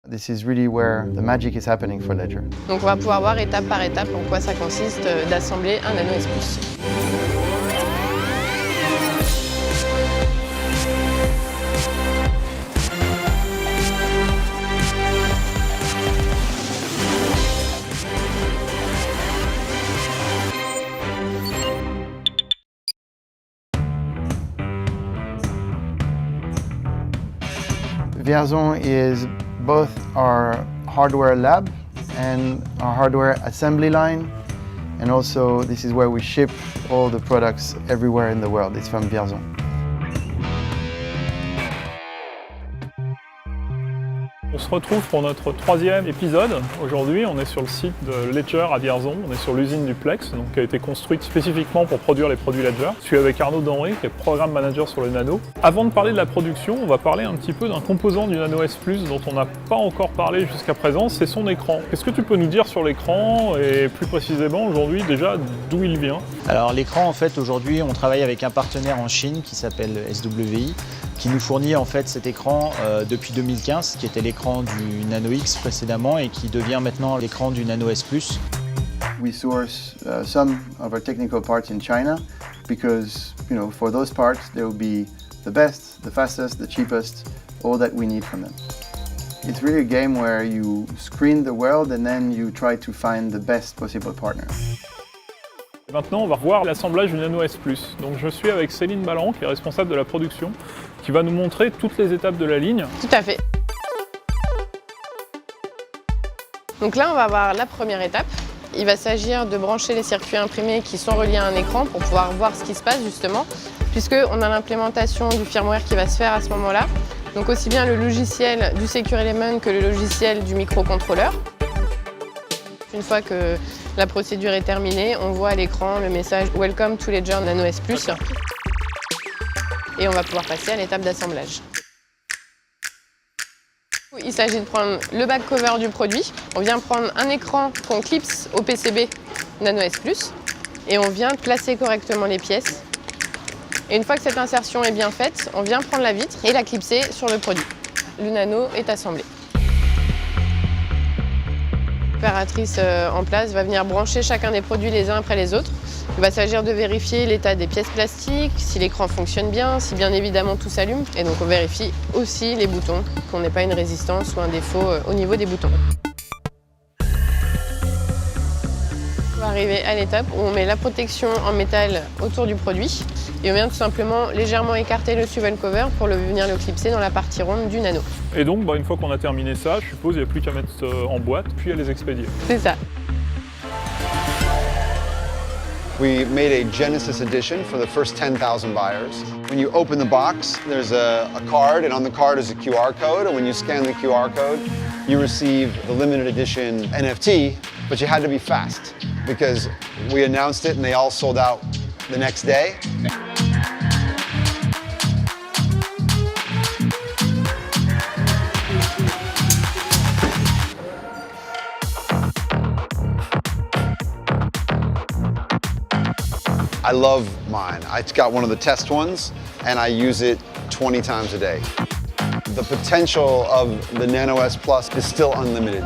This is really where the magic is happening for Ledger. Donc on va pouvoir voir étape par étape en quoi ça consiste d'assembler un Nano S+. Vierzon is both our hardware lab and our hardware assembly line, and also this is where we ship all the products everywhere in the world. It's from Vierzon. On se retrouve pour notre troisième épisode. Aujourd'hui, on est sur le site de Ledger à Vierzon. On est sur l'usine du Plex, donc, qui a été construite spécifiquement pour produire les produits Ledger. Je suis avec Arnaud Denry, qui est Programme Manager sur le Nano. Avant de parler de la production, on va parler un petit peu d'un composant du Nano S+, dont on n'a pas encore parlé jusqu'à présent, c'est son écran. Qu'est-ce que tu peux nous dire sur l'écran et plus précisément aujourd'hui déjà d'où il vient? Alors l'écran, en fait, aujourd'hui, on travaille avec un partenaire en Chine qui s'appelle SWI, qui nous fournit en fait cet écran depuis 2015, qui était l'écran du Nano X précédemment et qui devient maintenant l'écran du Nano S+. We source some of our technical parts in China because, for those parts, they will be the best, the fastest, the cheapest, all that we need from them. It's really a game where you screen the world and then you try to find the best possible partner. Maintenant, on va voir l'assemblage du Nano S+. Donc je suis avec Céline Ballan, qui est responsable de la production, qui va nous montrer toutes les étapes de la ligne. Tout à fait. Donc là, on va voir la première étape. Il va s'agir de brancher les circuits imprimés qui sont reliés à un écran pour pouvoir voir ce qui se passe justement, puisqu'on a l'implémentation du firmware qui va se faire à ce moment-là. Donc aussi bien le logiciel du Secure Element que le logiciel du microcontrôleur. Une fois que la procédure est terminée, on voit à l'écran le message « Welcome to Ledger Nano S+» et on va pouvoir passer à l'étape d'assemblage. Il s'agit de prendre le back cover du produit. On vient prendre un écran qu'on clipse au PCB Nano S+, et on vient placer correctement les pièces. Et une fois que cette insertion est bien faite, on vient prendre la vitre et la clipser sur le produit. Le Nano est assemblé. L'opératrice en place va venir brancher chacun des produits les uns après les autres. Il va s'agir de vérifier l'état des pièces plastiques, si l'écran fonctionne bien, si bien évidemment tout s'allume. Et donc on vérifie aussi les boutons, qu'on n'ait pas une résistance ou un défaut au niveau des boutons. On va arriver à l'étape où on met la protection en métal autour du produit et on vient tout simplement légèrement écarter le swivel cover pour venir le clipser dans la partie ronde du Nano. Et donc, une fois qu'on a terminé ça, je suppose qu'il n'y a plus qu'à mettre en boîte, puis à les expédier. C'est ça. We made a Genesis edition for the first 10,000 buyers. When you open the box, there's a card, and on the card is a QR code, and when you scan the QR code, you receive the limited edition NFT, but you had to be fast because we announced it and they all sold out the next day. I love mine. I got one of the test ones and I use it 20 times a day. The potential of the Nano S Plus is still unlimited.